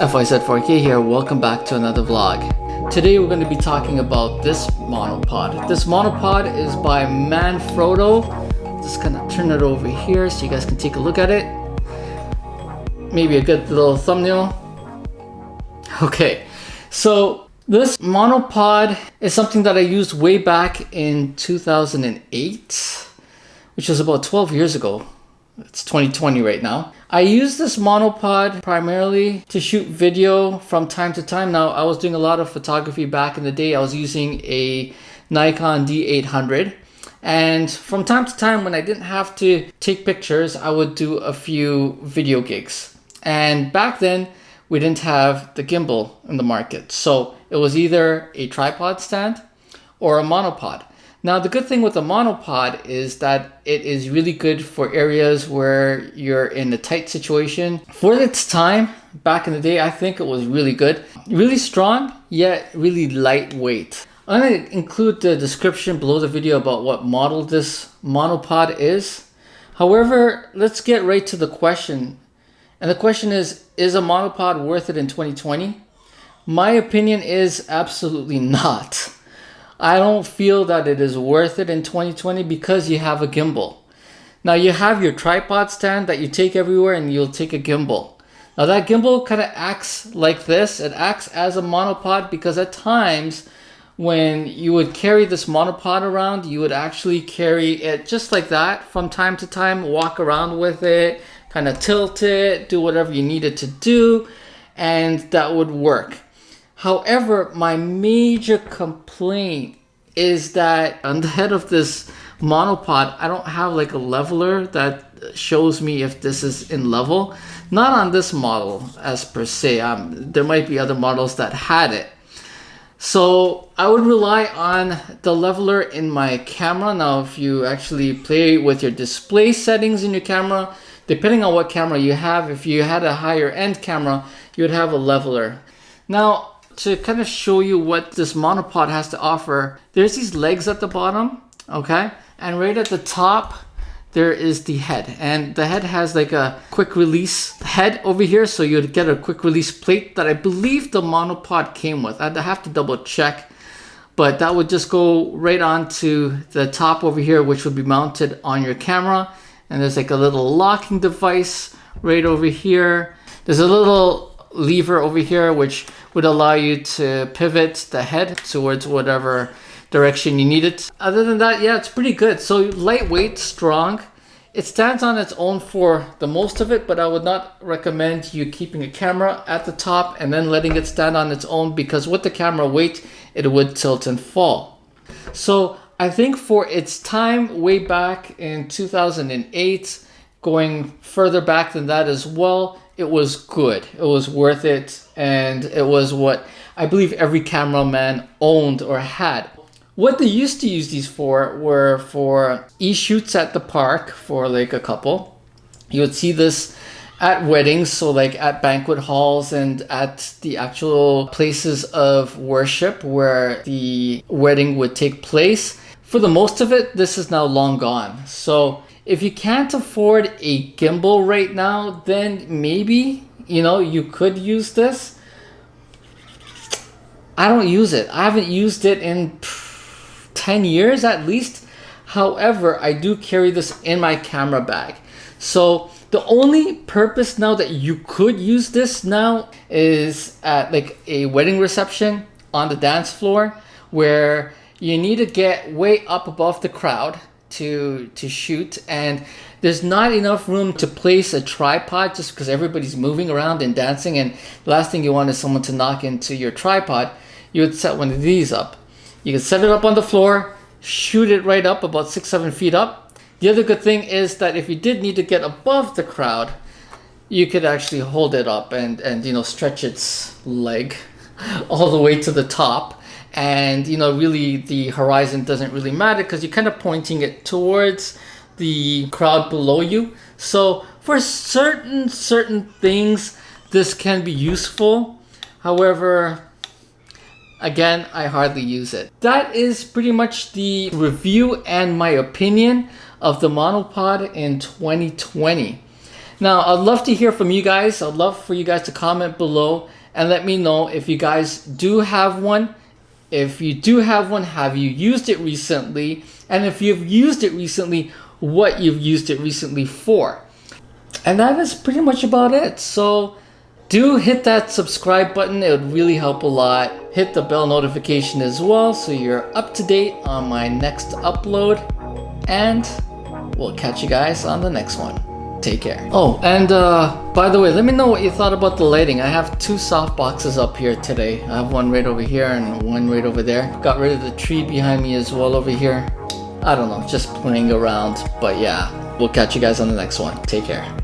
Fayaz 4K here, welcome back to another vlog. Today we're going to be talking about this monopod. This monopod is by Manfrotto. Just gonna turn it over here so you guys can take a look at it. Maybe a good little thumbnail. Okay, so this monopod is something that I used way back in 2008, which was about 12 years ago. It's 2020 right now. I use this monopod primarily to shoot video from time to time. Now, I was doing a lot of photography back in the day. I was using a Nikon D800. And from time to time, when I didn't have to take pictures, I would do a few video gigs. And back then, we didn't have the gimbal in the market. So it was either a tripod stand or a monopod. Now, the good thing with the monopod is that it is really good for areas where you're in a tight situation. For its time, back in the day, I think it was really good. Really strong, yet really lightweight. I'm going to include the description below the video about what model this monopod is. However, let's get right to the question. And the question is a monopod worth it in 2020? My opinion is absolutely not. I don't feel that it is worth it in 2020 because you have a gimbal. Now you have your tripod stand that you take everywhere and you'll take a gimbal. Now that gimbal kind of acts like this. It acts as a monopod because at times when you would carry this monopod around, you would actually carry it just like that from time to time, walk around with it, kind of tilt it, do whatever you needed to do, and that would work. However, my major complaint is that on the head of this monopod, I don't have like a leveler that shows me if this is in level. Not on this model as per se. There might be other models that had it. So I would rely on the leveler in my camera. Now, if you actually play with your display settings in your camera, depending on what camera you have, if you had a higher end camera, you would have a leveler. Now, to kind of show you what this monopod has to offer, there's these legs at the bottom, okay? And right at the top, there is the head. And the head has like a quick release head over here. So you'd get a quick release plate that I believe the monopod came with. I'd have to double check, but that would just go right onto the top over here, which would be mounted on your camera. And there's like a little locking device right over here. There's a little lever over here which would allow you to pivot the head towards whatever direction you need it. Other than that, yeah, it's pretty good. So lightweight, strong. It stands on its own for the most of it, but I would not recommend you keeping a camera at the top and then letting it stand on its own, because with the camera weight, it would tilt and fall. So I think for its time way back in 2008, going further back than that as well, it was good. It was worth it, and it was what I believe every cameraman owned or had. What they used to use these for were for e-shoots at the park for like a couple. You would see this at weddings, so like at banquet halls and at the actual places of worship where the wedding would take place. For the most of it, this is now long gone. So if you can't afford a gimbal right now, then maybe, you could use this. I don't use it. I haven't used it in 10 years at least. However, I do carry this in my camera bag. So the only purpose now that you could use this now is at like a wedding reception on the dance floor, where you need to get way up above the crowd to shoot, and there's not enough room to place a tripod just because everybody's moving around and dancing, and the last thing you want is someone to knock into your tripod. You would set one of these up. You can set it up on the floor, shoot it right up about 6-7 feet up. The other good thing is that if you did need to get above the crowd, you could actually hold it up and stretch its leg all the way to the top. And really the horizon doesn't really matter because you're kind of pointing it towards the crowd below you. So for certain things, this can be useful. However, again, I hardly use it. That is pretty much the review and my opinion of the monopod in 2020. Now, I'd love to hear from you guys. I'd love for you guys to comment below and let me know if you guys do have one. If you do have one, have you used it recently? And if you've used it recently, what you've used it recently for. And that is pretty much about it. So do hit that subscribe button. It would really help a lot. Hit the bell notification as well so you're up to date on my next upload. And we'll catch you guys on the next one. Take care. Oh, and by the way, let me know what you thought about the lighting. I have two soft boxes up here today. I have one right over here and one right over there. Got rid of the tree behind me as well over here. I don't know, just playing around. But yeah, we'll catch you guys on the next one. Take care.